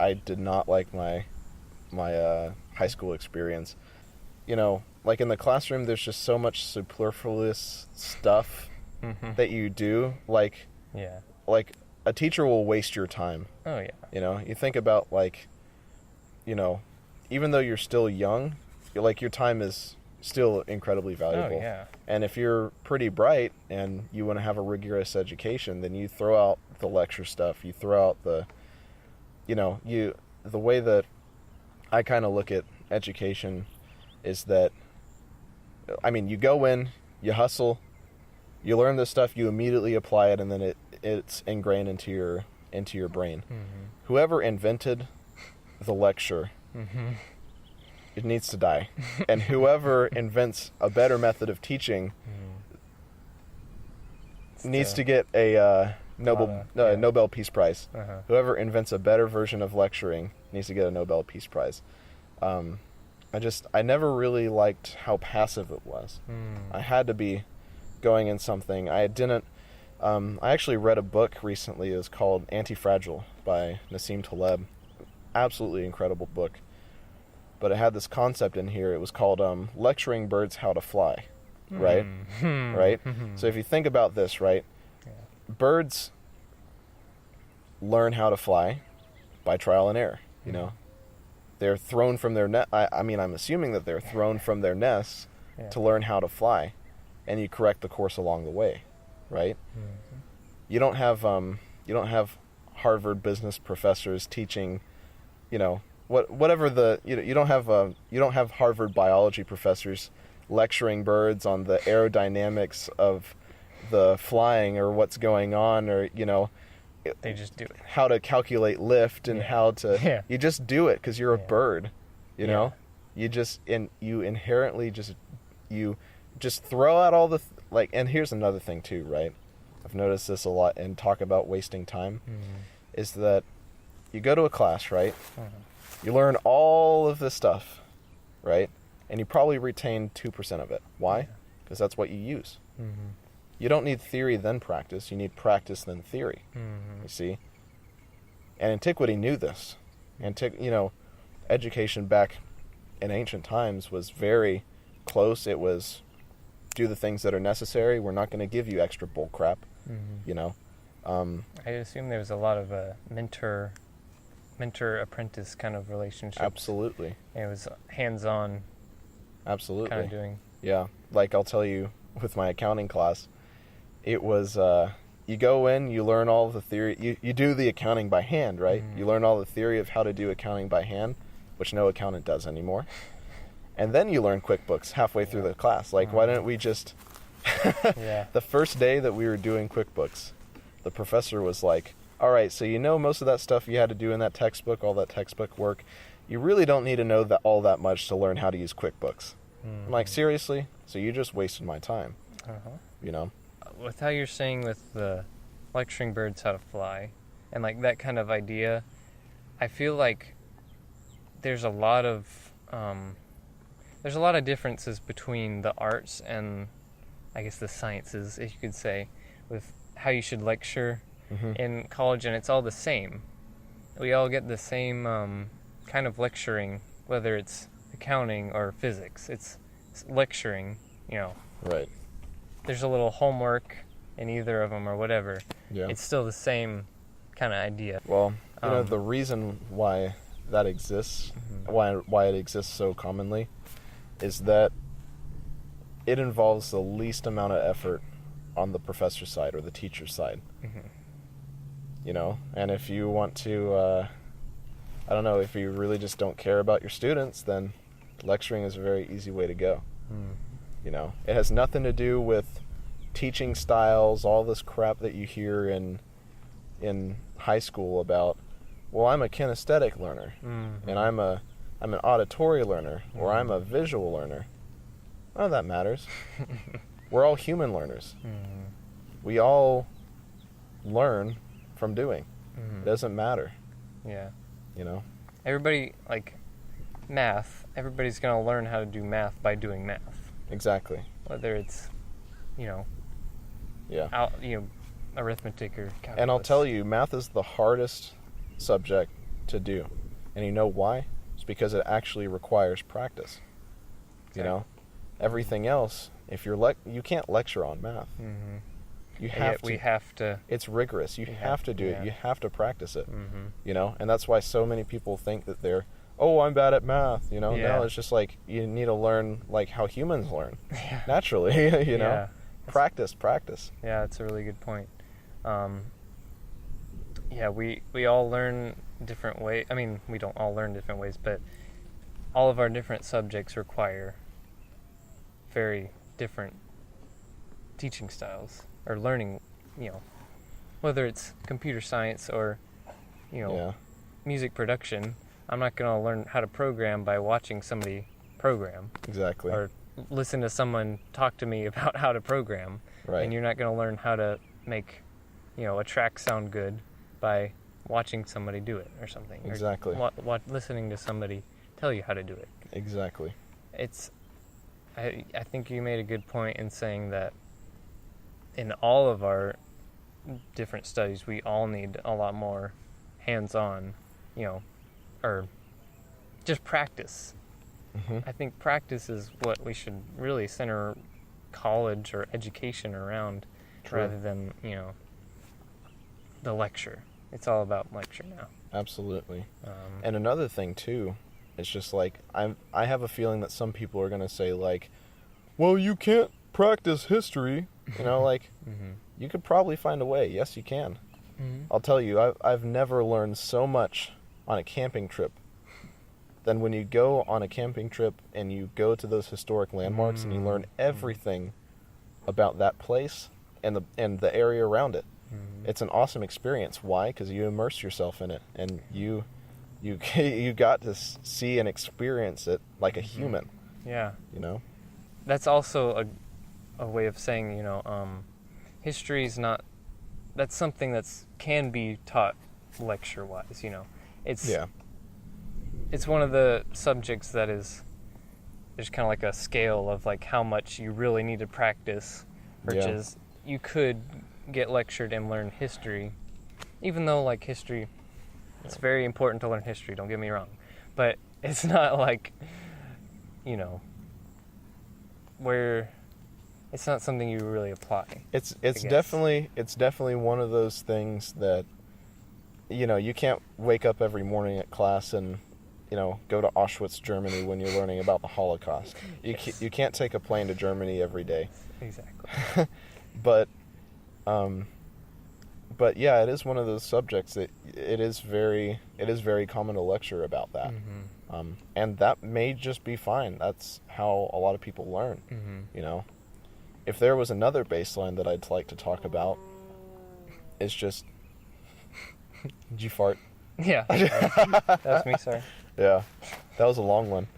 I did not like my high school experience. You know, like in the classroom, there's just so much superfluous stuff that you do. Like a teacher will waste your time. Oh, yeah. You know, you think about, like, you know, even though you're still young, like, your time is still incredibly valuable. Oh, yeah. And if you're pretty bright and you want to have a rigorous education, then you throw out the lecture stuff. You throw out the way that I kind of look at education is that, I mean, you go in, you hustle, you learn this stuff, you immediately apply it, and then it's ingrained into your brain. Whoever invented the lecture, it needs to die. And whoever invents a better method of teaching needs to get a Nobel Peace Prize. Whoever invents a better version of lecturing needs to get a Nobel Peace Prize. I never really liked how passive it was. I had to be going in something. I actually read a book recently. It was called Anti-Fragile by Nassim Taleb. Absolutely incredible book. But it had this concept in here. It was called lecturing birds how to fly, right? Right? So if you think about this, right? Birds learn how to fly by trial and error, you know? They're thrown from their nest. I mean, I'm assuming that they're thrown from their nests to learn how to fly, and you correct the course along the way, right? You don't have Harvard business professors teaching, you know, you don't have Harvard biology professors lecturing birds on the aerodynamics of the flying or what's going on, or, you know, they just do it. How to calculate lift and how to you just do it because you're a bird, you know. You inherently just throw out all the and here's another thing too, right? I've noticed this a lot and talk about wasting time is that you go to a class, right? You learn all of this stuff, right? And you probably retain 2% of it. Why? Because that's what you use. You don't need theory then practice. You need practice then theory. You see? And antiquity knew this. Education back in ancient times was very close. It was do the things that are necessary. We're not going to give you extra bull crap. You know? I assume there was a lot of mentor-apprentice kind of relationship. Absolutely. And it was hands-on. Absolutely. Kind of doing. Yeah. Like I'll tell you, with my accounting class, it was, you go in, you learn all the theory, you do the accounting by hand, right? You learn all the theory of how to do accounting by hand, which no accountant does anymore. And then you learn QuickBooks halfway through the class. Like, why didn't we just... The first day that we were doing QuickBooks, the professor was like, all right, so you know most of that stuff you had to do in that textbook, all that textbook work. You really don't need to know all that much to learn how to use QuickBooks. I'm like, seriously? So you just wasted my time, you know? With how you're saying with the lecturing birds how to fly and like that kind of idea, I feel like there's a lot of differences between the arts and I guess the sciences, if you could say, with how you should lecture in college, and it's all the same. We all get the same kind of lecturing, whether it's accounting or physics. It's lecturing, you know. Right. There's a little homework in either of them or whatever. Yeah. It's still the same kind of idea. Well, you know, the reason why that exists, why it exists so commonly, is that it involves the least amount of effort on the professor's side or the teacher's side. You know, and if you want to, I don't know, if you really just don't care about your students, then lecturing is a very easy way to go. You know, it has nothing to do with teaching styles, all this crap that you hear in high school about, well, I'm a kinesthetic learner, and I'm an auditory learner, or I'm a visual learner. None of that matters. We're all human learners. We all learn from doing. It doesn't matter. Yeah. You know? Everybody, like, math, everybody's going to learn how to do math by doing math. Exactly. Whether it's, you know, arithmetic or calculus. And I'll tell you, math is the hardest subject to do. And you know why? It's because it actually requires practice. You know, everything else, if you're you can't lecture on math. Mm-hmm. You have to. We have to. It's rigorous. You have to do it. Yeah. You have to practice it. Mm-hmm. You know, and that's why so many people think that they're, oh, I'm bad at math. You know, Yeah. no, it's just like you need to learn like how humans learn Yeah. naturally. You know, Yeah. practice. Yeah, that's a really good point. Yeah, we all learn different ways. I mean, we don't all learn different ways, but all of our different subjects require very different teaching styles or learning, you know, whether it's computer science or, you know, Yeah. music production. I'm not going to learn how to program by watching somebody program Exactly. or listen to someone talk to me about how to program. Right. And you're not going to learn how to make, you know, a track sound good by watching somebody do it or something. Exactly. Or listening to somebody tell you how to do it. Exactly. I think you made a good point in saying that in all of our different studies, we all need a lot more hands-on, you know, or just practice. Mm-hmm. I think practice is what we should really center college or education around. True. Rather than, you know, the lecture. It's all about lecture now. Absolutely. And another thing too, it's just like I have a feeling that some people are gonna say like, well, you can't practice history. You know, like Mm-hmm. you could probably find a way. Yes, you can. Mm-hmm. I'll tell you, I've never learned so much on a camping trip than when you go on a camping trip and you go to those historic landmarks and you learn everything about that place and the area around it. Mm-hmm. It's an awesome experience. Why? Because you immerse yourself in it, and you got to see and experience it like a human. Yeah. You know. That's also a way of saying, you know, history is not. That's something that's can be taught lecture-wise. You know, it's one of the subjects that is. There's kind of like a scale of like how much you really need to practice, versus you could get lectured and learn history, even though like history, it's very important to learn history. Don't get me wrong, but it's not like, you know, where it's not something you really apply. It's definitely one of those things that, you know, you can't wake up every morning at class and, you know, go to Auschwitz, Germany when you're learning about the Holocaust. You can't take a plane to Germany every day. Exactly. But yeah, it is one of those subjects that it is very common to lecture about that. Mm-hmm. And that may just be fine. That's how a lot of people learn. Mm-hmm. You know, if there was another baseline that I'd like to talk about, it's just. Did you fart? Yeah. That's me. Sorry. Yeah, that was a long one.